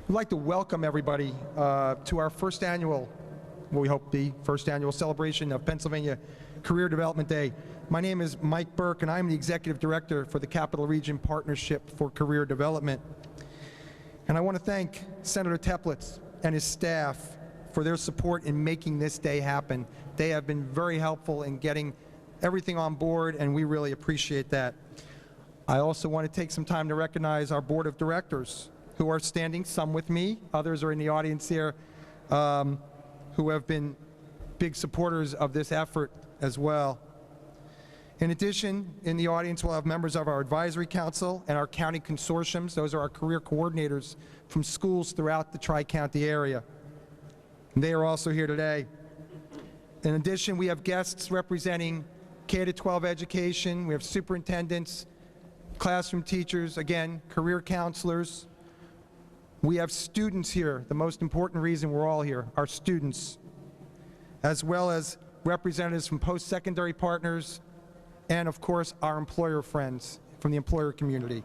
We'd like to welcome everybody to our first annual, what we hope the first annual celebration of Pennsylvania Career Development Day. My name is Mike Burke, and I'm the Executive Director for the Capital Region Partnership for Career Development. And I want to thank Senator Teplitz and his staff for their support in making this day happen. They have been very helpful in getting everything on board, and we really appreciate that. I also want to take some time to recognize our Board of Directors who are standing, some with me, others are in the audience here, who have been big supporters of this effort as well. In addition, in the audience we'll have members of our Advisory Council and our county consortiums. Those are our career coordinators from schools throughout the Tri-County area. And they are also here today. In addition, we have guests representing K-12 education. We have superintendents, classroom teachers, again, career counselors. We have students here, the most important reason we're all here, our students, as well as representatives from post-secondary partners, and of course our employer friends from the employer community.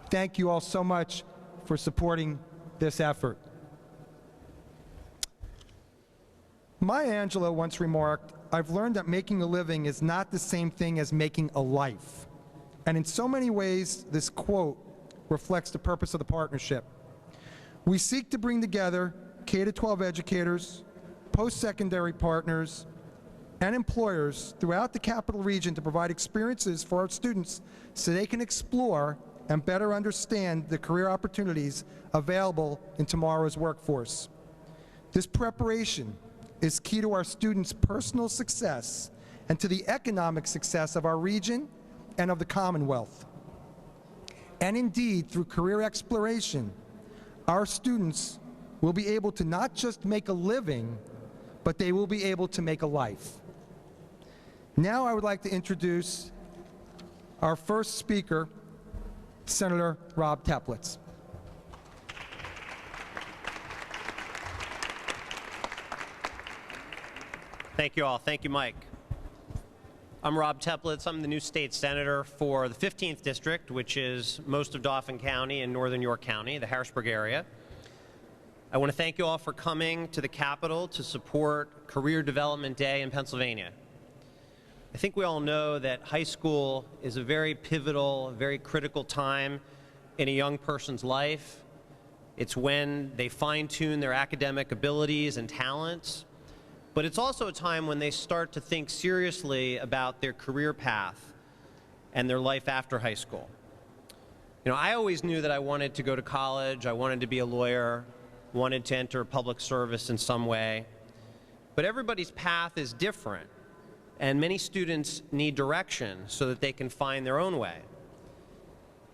Thank you all so much for supporting this effort. Maya Angelou once remarked, "I've learned that making a living is not the same thing as making a life." And in so many ways, this quote reflects the purpose of the partnership. We seek to bring together K-12 educators, post-secondary partners, and employers throughout the Capital Region to provide experiences for our students so they can explore and better understand the career opportunities available in tomorrow's workforce. This preparation is key to our students' personal success and to the economic success of our region and of the Commonwealth. And indeed, through career exploration, our students will be able to not just make a living, but they will be able to make a life. Now I would like to introduce our first speaker, Senator Rob Teplitz. Thank you all. Thank you, Mike. I'm Rob Teplitz. I'm the new state senator for the 15th District, which is most of Dauphin County and northern York County, the Harrisburg area. I want to thank you all for coming to the Capitol to support Career Development Day in Pennsylvania. I think we all know that high school is a very pivotal, very critical time in a young person's life. It's when they fine-tune their academic abilities and talents. But it's also a time when they start to think seriously about their career path and their life after high school. You know, I always knew that I wanted to go to college, I wanted to be a lawyer, wanted to enter public service in some way. But everybody's path is different, and many students need direction so that they can find their own way.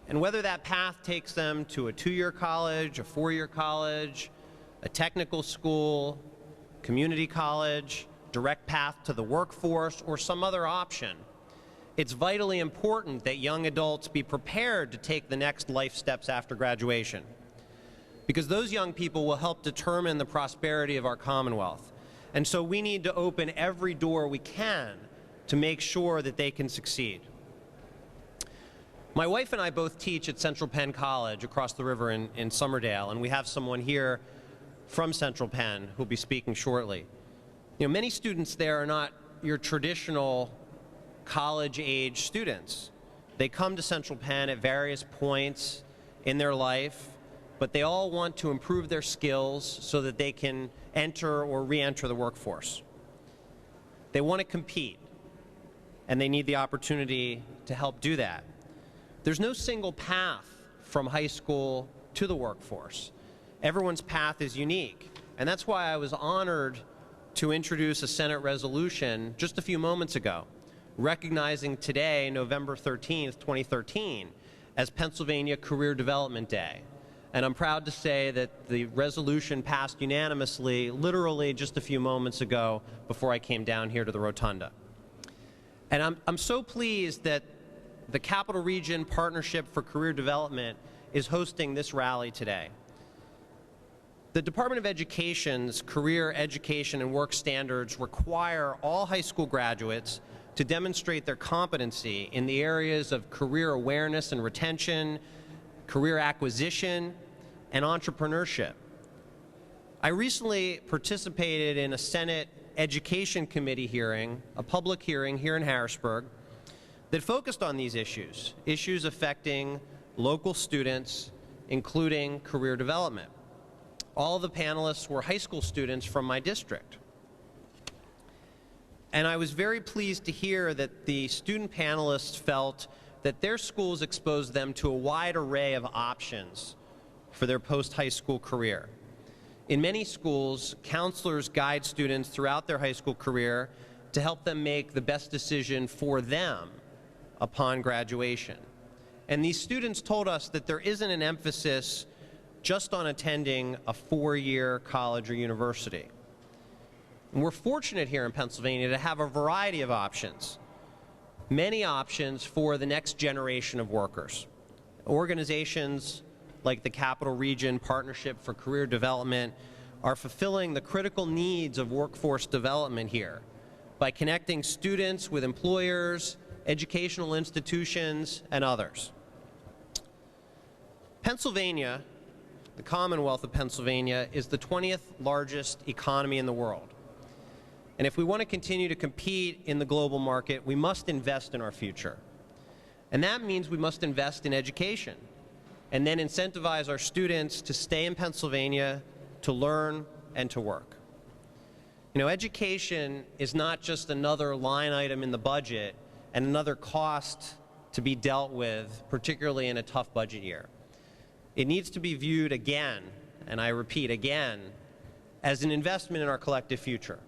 And whether that path takes them to a 2-year college, a 4-year college, a technical school, community college, direct path to the workforce, or some other option, it's vitally important that young adults be prepared to take the next life steps after graduation, because those young people will help determine the prosperity of our Commonwealth. And so we need to open every door we can to make sure that they can succeed. My wife and I both teach at Central Penn College across the river in Somerdale, and we have someone here from Central Penn who'll be speaking shortly. You know, many students there are not your traditional college-age students. They come to Central Penn at various points in their life, but they all want to improve their skills so that they can enter or re-enter the workforce. They want to compete, and they need the opportunity to help do that. There's no single path from high school to the workforce. Everyone's path is unique, and that's why I was honored to introduce a Senate resolution just a few moments ago, recognizing today, November 13th, 2013, as Pennsylvania Career Development Day. And I'm proud to say that the resolution passed unanimously, literally just a few moments ago before I came down here to the rotunda. And I'm so pleased that the Capital Region Partnership for Career Development is hosting this rally today. The Department of Education's Career Education and Work Standards require all high school graduates to demonstrate their competency in the areas of career awareness and retention, career acquisition, and entrepreneurship. I recently participated in a Senate Education Committee hearing, a public hearing here in Harrisburg, that focused on these issues, issues affecting local students, including career development. All of the panelists were high school students from my district. And I was very pleased to hear that the student panelists felt that their schools exposed them to a wide array of options for their post-high school career. In many schools, counselors guide students throughout their high school career to help them make the best decision for them upon graduation. And these students told us that there isn't an emphasis just on attending a four-year college or university. And we're fortunate here in Pennsylvania to have a variety of options, many options for the next generation of workers. Organizations like the Capital Region Partnership for Career Development are fulfilling the critical needs of workforce development here by connecting students with employers, educational institutions, and others. Pennsylvania, the Commonwealth of Pennsylvania, is the 20th largest economy in the world. And if we want to continue to compete in the global market, we must invest in our future. And that means we must invest in education and then incentivize our students to stay in Pennsylvania, to learn and to work. You know, education is not just another line item in the budget and another cost to be dealt with, particularly in a tough budget year. It needs to be viewed again, and I repeat again, as an investment in our collective future.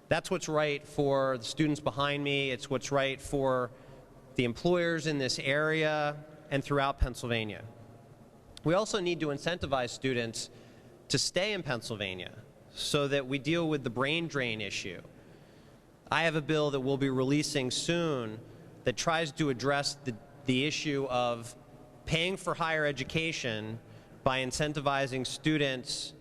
That's what's right for the students behind me. It's what's right for the employers in this area and throughout Pennsylvania. We also need to incentivize students to stay in Pennsylvania so that we deal with the brain drain issue. I have a bill that we'll be releasing soon that tries to address the issue of paying for higher education by incentivizing students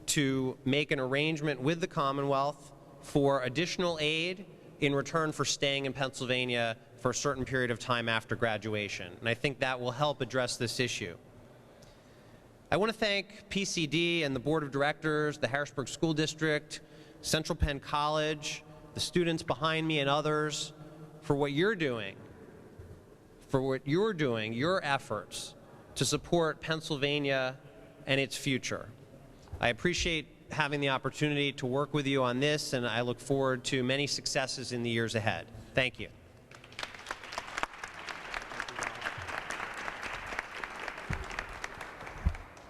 to make an arrangement with the Commonwealth for additional aid in return for staying in Pennsylvania for a certain period of time after graduation. And I think that will help address this issue. I want to thank PCD and the Board of Directors, the Harrisburg School District, Central Penn College, the students behind me and others for what you're doing, your efforts to support Pennsylvania and its future. I appreciate having the opportunity to work with you on this, and I look forward to many successes in the years ahead. Thank you.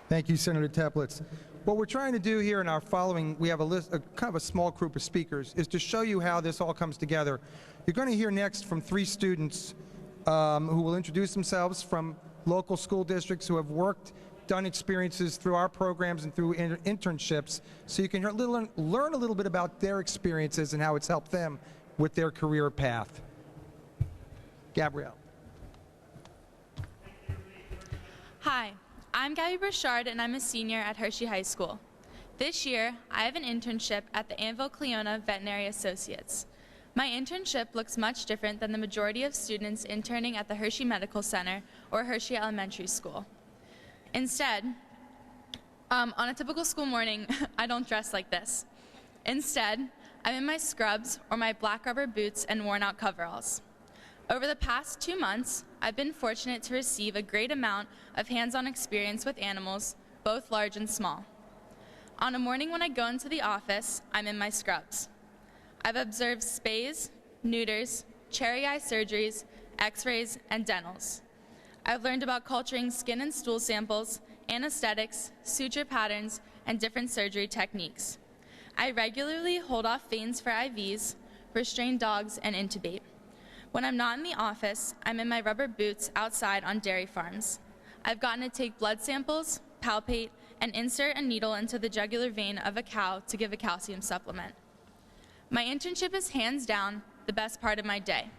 Thank you, Senator Teplitz. What we're trying to do here in our following, we have a kind of a small group of speakers, is to show you how this all comes together. You're going to hear next from three students who will introduce themselves from local school districts who have worked, done experiences through our programs and through internships, so you can learn a little bit about their experiences and how it's helped them with their career path. Gabrielle. Hi, I'm Gabby Burchard, and I'm a senior at Hershey High School. This year, I have an internship at the Anvil-Cleona Veterinary Associates. My internship looks much different than the majority of students interning at the Hershey Medical Center or Hershey Elementary School. Instead, on a typical school morning, I don't dress like this. Instead, I'm in my scrubs or my black rubber boots and worn-out coveralls. Over the past 2 months, I've been fortunate to receive a great amount of hands-on experience with animals, both large and small. On a morning when I go into the office, I'm in my scrubs. I've observed spays, neuters, cherry eye surgeries, x-rays, and dentals. I've learned about culturing skin and stool samples, anesthetics, suture patterns, and different surgery techniques. I regularly hold off veins for IVs, restrain dogs, and intubate. When I'm not in the office, I'm in my rubber boots outside on dairy farms. I've gotten to take blood samples, palpate, and insert a needle into the jugular vein of a cow to give a calcium supplement. My internship is hands down the best part of my day.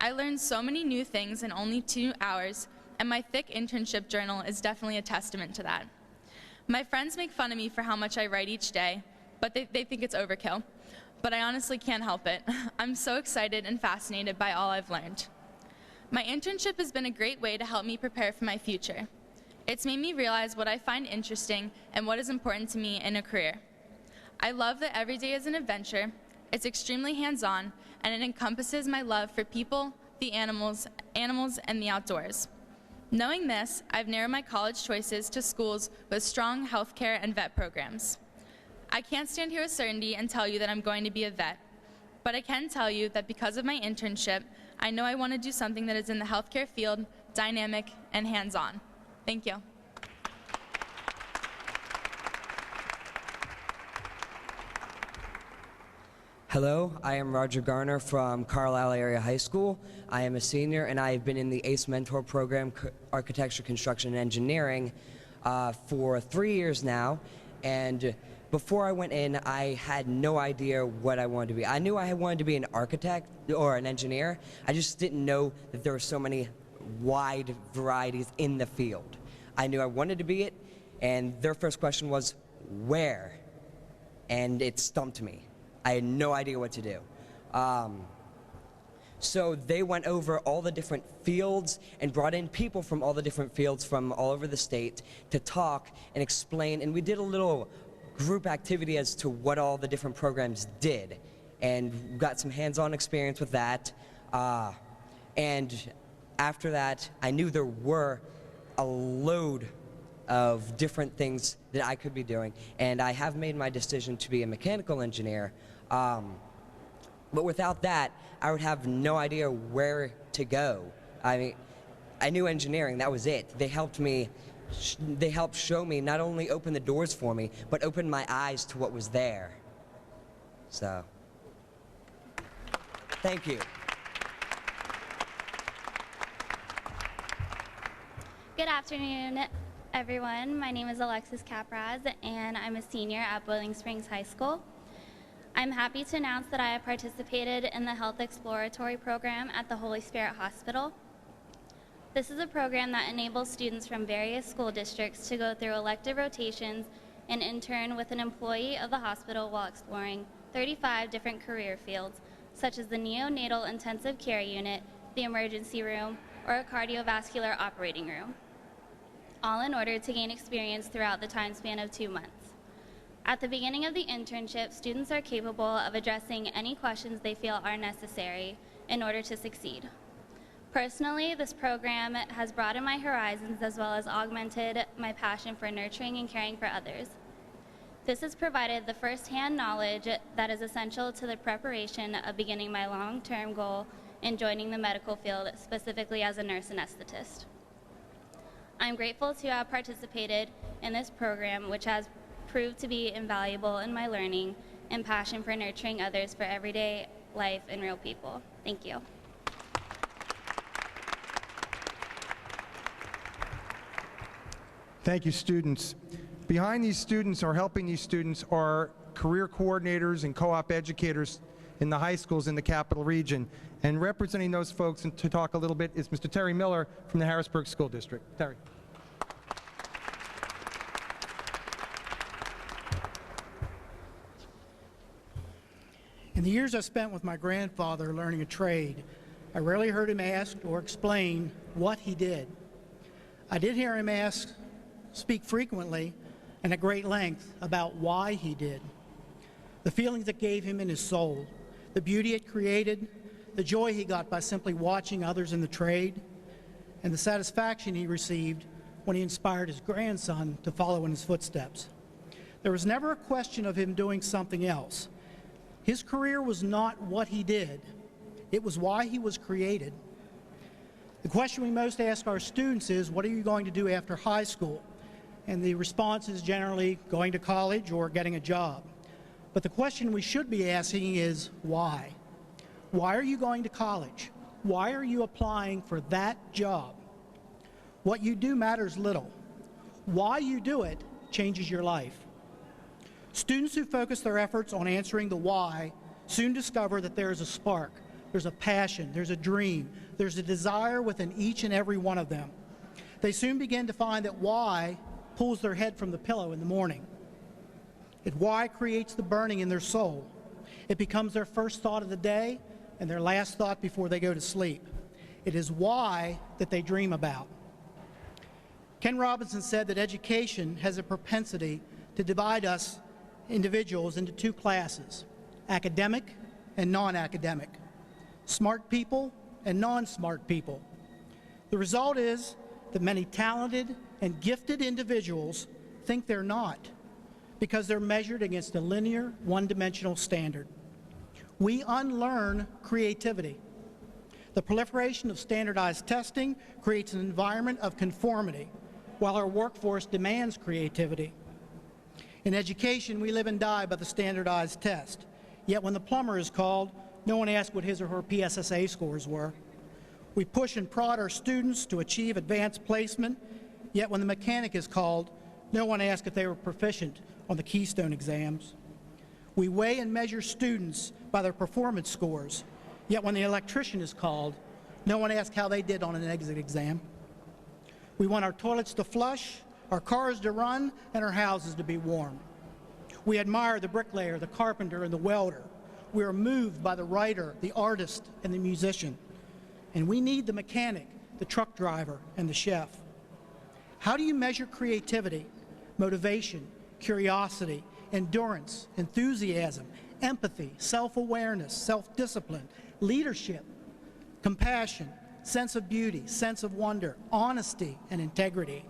I learned so many new things in only 2 hours, and my thick internship journal is definitely a testament to that. My friends make fun of me for how much I write each day, but they think it's overkill. But I honestly can't help it. I'm so excited and fascinated by all I've learned. My internship has been a great way to help me prepare for my future. It's made me realize what I find interesting and what is important to me in a career. I love that every day is an adventure, it's extremely hands-on, and it encompasses my love for people, the animals, and the outdoors. Knowing this, I've narrowed my college choices to schools with strong healthcare and vet programs. I can't stand here with certainty and tell you that I'm going to be a vet, but I can tell you that because of my internship, I know I want to do something that is in the healthcare field, dynamic, and hands-on. Thank you. Hello, I am Roger Garner from Carlisle Area High School. I am a senior and I have been in the ACE Mentor program, Architecture, Construction, and Engineering, for 3 years now. And before I went in, I had no idea what I wanted to be. I knew I wanted to be an architect or an engineer. I just didn't know that there were so many wide varieties in the field. I knew I wanted to be it, and their first question was, where? And it stumped me. I had no idea what to do. So they went over all the different fields and brought in people from all the different fields from all over the state to talk and explain, and we did a little group activity as to what all the different programs did, and got some hands-on experience with that. And after that, I knew there were a load of different things that I could be doing, and I have made my decision to be a mechanical engineer. But without that, I would have no idea where to go. I mean, I knew engineering, that was it. They helped me, they helped show me, not only open the doors for me, but open my eyes to what was there. So, thank you. Good afternoon, everyone. My name is Alexis Capraz, and I'm a senior at Boiling Springs High School. I'm happy to announce that I have participated in the Health Exploratory Program at the Holy Spirit Hospital. This is a program that enables students from various school districts to go through elective rotations and intern with an employee of the hospital while exploring 35 different career fields, such as the neonatal intensive care unit, the emergency room, or a cardiovascular operating room, all in order to gain experience throughout the time span of 2 months. At the beginning of the internship, students are capable of addressing any questions they feel are necessary in order to succeed. Personally, this program has broadened my horizons as well as augmented my passion for nurturing and caring for others. This has provided the first-hand knowledge that is essential to the preparation of beginning my long-term goal in joining the medical field, specifically as a nurse anesthetist. I'm grateful to have participated in this program, which has proved to be invaluable in my learning and passion for nurturing others for everyday life and real people. Thank you. Thank you, students. Behind these students or helping these students are career coordinators and co-op educators in the high schools in the Capital Region. And representing those folks and to talk a little bit is Mr. Terry Miller from the Harrisburg School District. Terry. In the years I spent with my grandfather learning a trade, I rarely heard him ask or explain what he did. I did hear him speak frequently and at great length about why he did. The feelings it gave him in his soul, the beauty it created, the joy he got by simply watching others in the trade, and the satisfaction he received when he inspired his grandson to follow in his footsteps. There was never a question of him doing something else. His career was not what he did, it was why he was created. The question we most ask our students is, what are you going to do after high school? And the response is generally going to college or getting a job. But the question we should be asking is, why? Why are you going to college? Why are you applying for that job? What you do matters little. Why you do it changes your life. Students who focus their efforts on answering the why soon discover that there is a spark, there's a passion, there's a dream, there's a desire within each and every one of them. They soon begin to find that why pulls their head from the pillow in the morning. It why creates the burning in their soul. It becomes their first thought of the day and their last thought before they go to sleep. It is why that they dream about. Ken Robinson said that education has a propensity to divide us individuals into two classes, academic and non-academic, smart people and non-smart people. The result is that many talented and gifted individuals think they're not because they're measured against a linear, one-dimensional standard. We unlearn creativity. The proliferation of standardized testing creates an environment of conformity, while our workforce demands creativity. In education, we live and die by the standardized test. Yet when the plumber is called, no one asks what his or her PSSA scores were. We push and prod our students to achieve advanced placement, yet when the mechanic is called, no one asks if they were proficient on the Keystone exams. We weigh and measure students by their performance scores, yet when the electrician is called, no one asks how they did on an exit exam. We want our toilets to flush, our cars to run, and our houses to be warm. We admire the bricklayer, the carpenter, and the welder. We are moved by the writer, the artist, and the musician. And we need the mechanic, the truck driver, and the chef. How do you measure creativity, motivation, curiosity, endurance, enthusiasm, empathy, self-awareness, self-discipline, leadership, compassion, sense of beauty, sense of wonder, honesty, and integrity?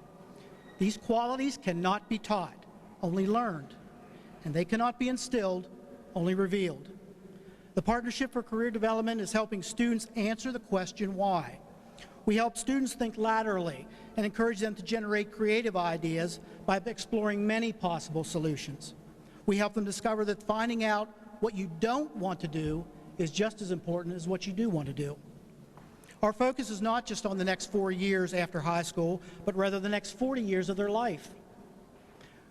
These qualities cannot be taught, only learned, and they cannot be instilled, only revealed. The Partnership for Career Development is helping students answer the question why. We help students think laterally and encourage them to generate creative ideas by exploring many possible solutions. We help them discover that finding out what you don't want to do is just as important as what you do want to do. Our focus is not just on the next 4 years after high school, but rather the next 40 years of their life.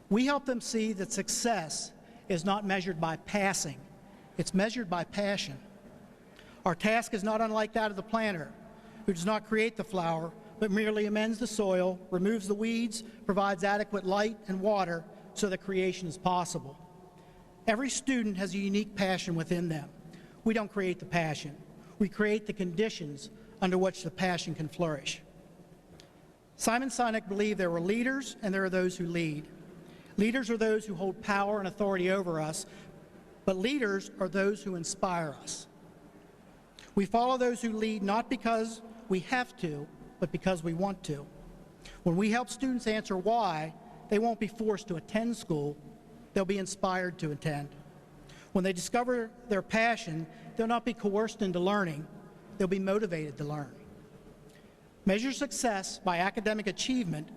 We help them see that success is not measured by passing, it's measured by passion. Our task is not unlike that of the planter, who does not create the flower, but merely amends the soil, removes the weeds, provides adequate light and water so that creation is possible. Every student has a unique passion within them. We don't create the passion. We create the conditions under which the passion can flourish. Simon Sinek believed there were leaders and there are those who lead. Leaders are those who hold power and authority over us, but leaders are those who inspire us. We follow those who lead not because we have to, but because we want to. When we help students answer why, they won't be forced to attend school, they'll be inspired to attend. When they discover their passion, they'll not be coerced into learning, they'll be motivated to learn. Measure success by academic achievement,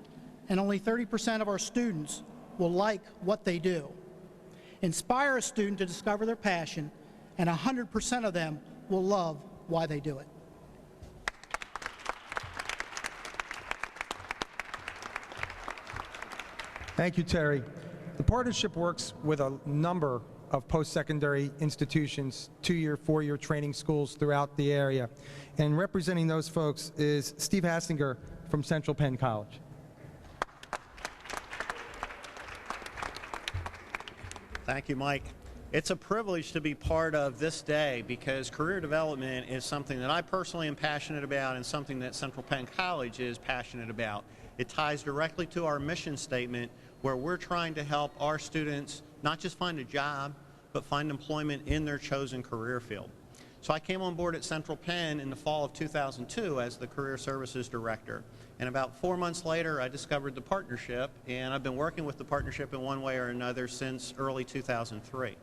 and only 30% of our students will like what they do. Inspire a student to discover their passion, and 100% of them will love why they do it. Thank you, Terry. The partnership works with a number of post-secondary institutions, 2-year, 4-year training schools throughout the area. And representing those folks is Steve Hassinger from Central Penn College. Thank you, Mike. It's a privilege to be part of this day because career development is something that I personally am passionate about and something that Central Penn College is passionate about. It ties directly to our mission statement where we're trying to help our students not just find a job, but find employment in their chosen career field. So I came on board at Central Penn in the fall of 2002 as the Career Services Director. And about 4 months later, I discovered the partnership, and I've been working with the partnership in one way or another since early 2003.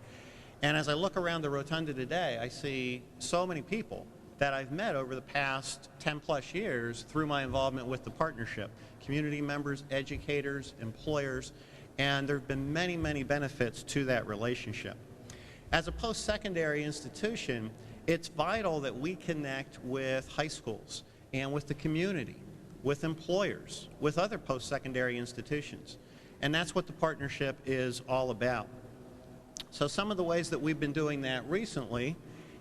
And as I look around the rotunda today, I see so many people that I've met over the past 10+ years through my involvement with the partnership. Community members, educators, employers, and there have been many, many benefits to that relationship. As a post-secondary institution, it's vital that we connect with high schools and with the community, with employers, with other post-secondary institutions. And that's what the partnership is all about. So some of the ways that we've been doing that recently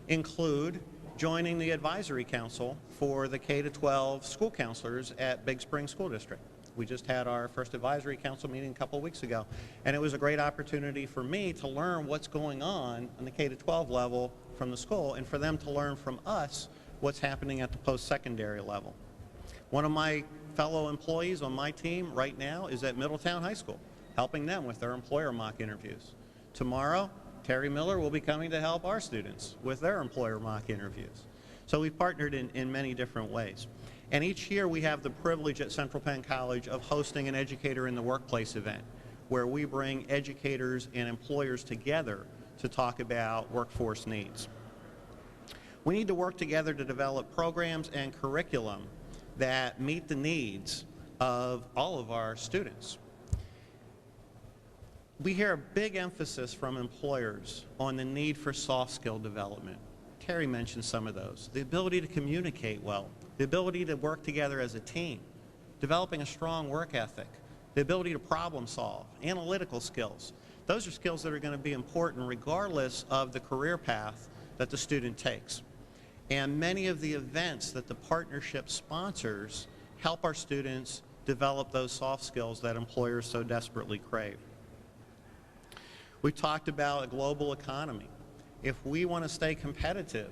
include joining the advisory council for the K-12 school counselors at Big Spring School District. We just had our first advisory council meeting a couple of weeks ago, and it was a great opportunity for me to learn what's going on the K-12 level from the school, and for them to learn from us what's happening at the post-secondary level. One of my fellow employees on my team right now is at Middletown High School, helping them with their employer mock interviews. Tomorrow, Terry Miller will be coming to help our students with their employer mock interviews. So we've partnered in many different ways. And each year we have the privilege at Central Penn College of hosting an Educator in the Workplace event, where we bring educators and employers together to talk about workforce needs. We need to work together to develop programs and curriculum that meet the needs of all of our students. We hear a big emphasis from employers on the need for soft skill development. Terry mentioned some of those. The ability to communicate well, the ability to work together as a team, developing a strong work ethic, the ability to problem solve, analytical skills. Those are skills that are going to be important regardless of the career path that the student takes. And many of the events that the partnership sponsors help our students develop those soft skills that employers so desperately crave. We talked about a global economy. If we want to stay competitive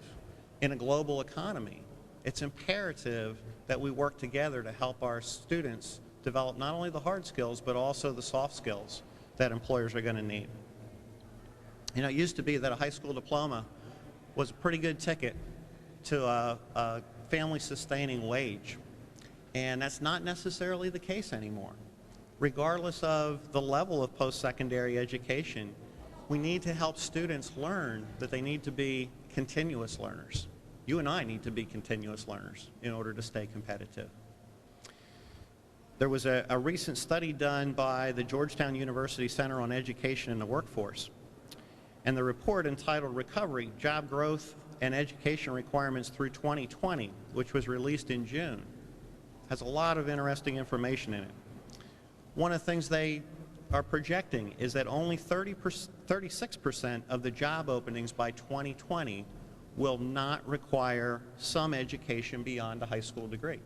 in a global economy, it's imperative that we work together to help our students develop not only the hard skills, but also the soft skills that employers are going to need. You know, it used to be that a high school diploma was a pretty good ticket to a family-sustaining wage, and that's not necessarily the case anymore. Regardless of the level of post-secondary education, we need to help students learn that they need to be continuous learners. You and I need to be continuous learners in order to stay competitive. There was a recent study done by the Georgetown University Center on Education and the Workforce, and the report entitled Recovery, Job Growth, and Education Requirements through 2020, which was released in June, has a lot of interesting information in it. One of the things they are projecting is that only 36% of the job openings by 2020 will not require some education beyond a high school degree.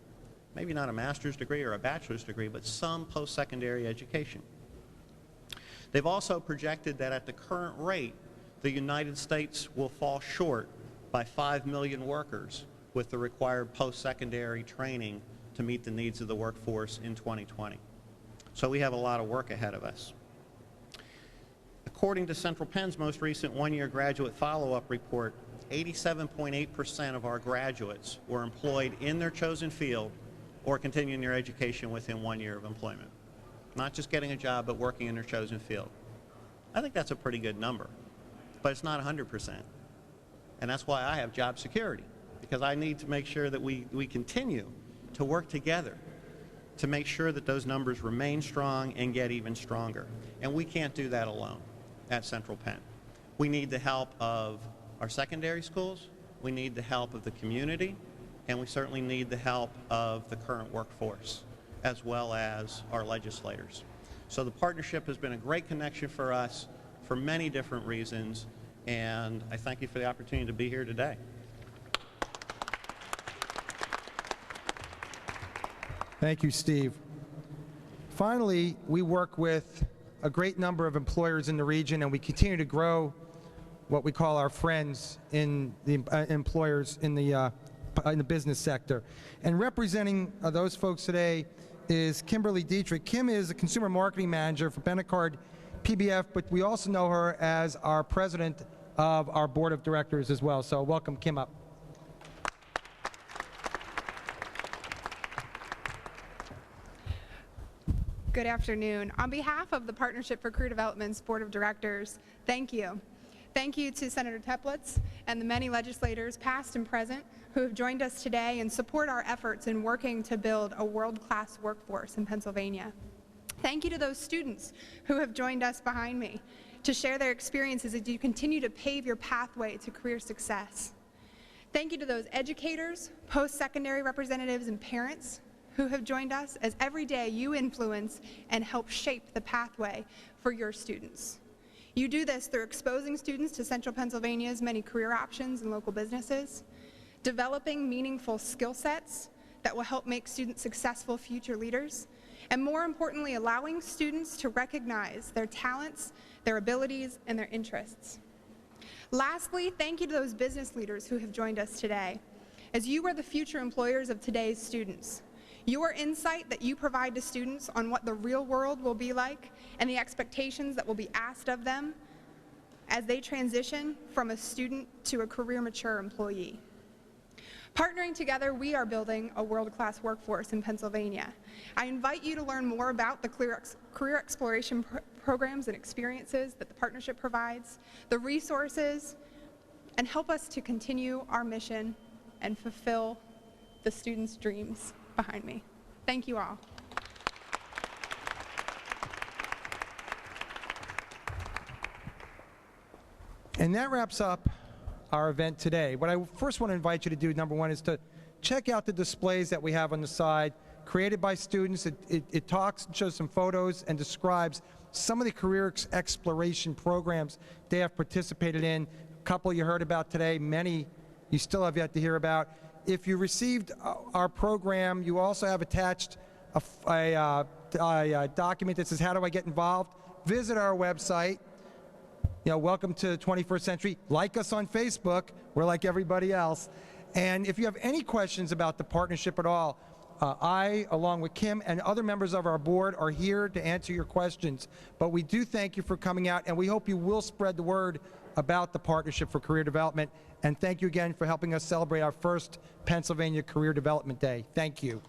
Maybe not a master's degree or a bachelor's degree, but some post-secondary education. They've also projected that at the current rate, the United States will fall short by 5 million workers with the required post-secondary training to meet the needs of the workforce in 2020. So we have a lot of work ahead of us. According to Central Penn's most recent one-year graduate follow-up report, 87.8% of our graduates were employed in their chosen field or continuing their education within 1 year of employment. Not just getting a job, but working in their chosen field. I think that's a pretty good number, but it's not 100%. And that's why I have job security, because I need to make sure that we continue to work together to make sure that those numbers remain strong and get even stronger. And we can't do that alone at Central Penn. We need the help of our secondary schools, we need the help of the community, and we certainly need the help of the current workforce, as well as our legislators. So the partnership has been a great connection for us for many different reasons, and I thank you for the opportunity to be here today. Thank you, Steve. Finally, we work with a great number of employers in the region, and we continue to grow what we call our friends in the employers in the business sector. And representing those folks today is Kimberly Dietrich. Kim is a consumer marketing manager for Benecard PBF, but we also know her as our president of our board of directors as well. So welcome Kim up. Good afternoon. On behalf of the Partnership for Career Development's Board of Directors, thank you. Thank you to Senator Teplitz and the many legislators, past and present, who have joined us today and support our efforts in working to build a world-class workforce in Pennsylvania. Thank you to those students who have joined us behind me to share their experiences as you continue to pave your pathway to career success. Thank you to those educators, post-secondary representatives, and parents who have joined us as every day you influence and help shape the pathway for your students. You do this through exposing students to Central Pennsylvania's many career options and local businesses, developing meaningful skill sets that will help make students successful future leaders, and more importantly, allowing students to recognize their talents, their abilities, and their interests. Lastly, thank you to those business leaders who have joined us today. As you are the future employers of today's students, Your insight that you provide to students on what the real world will be like and the expectations that will be asked of them as they transition from a student to a career-mature employee. Partnering together, we are building a world-class workforce in Pennsylvania. I invite you to learn more about the career exploration programs and experiences that the partnership provides, the resources, and help us to continue our mission and fulfill the students' dreams behind me. Thank you all. And that wraps up our event today. What I first want to invite you to do, number one, is to check out the displays that we have on the side, created by students. It talks and shows some photos and describes some of the career exploration programs they have participated in. A couple you heard about today, many you still have yet to hear about. If you received our program, you also have attached a document that says, how do I get involved? Visit our website. You know, welcome to the 21st century. Like us on Facebook. We're like everybody else. And if you have any questions about the partnership at all, I, along with Kim and other members of our board, are here to answer your questions. But we do thank you for coming out, and we hope you will spread the word about the Partnership for Career Development. And thank you again for helping us celebrate our first Pennsylvania Career Development Day. Thank you.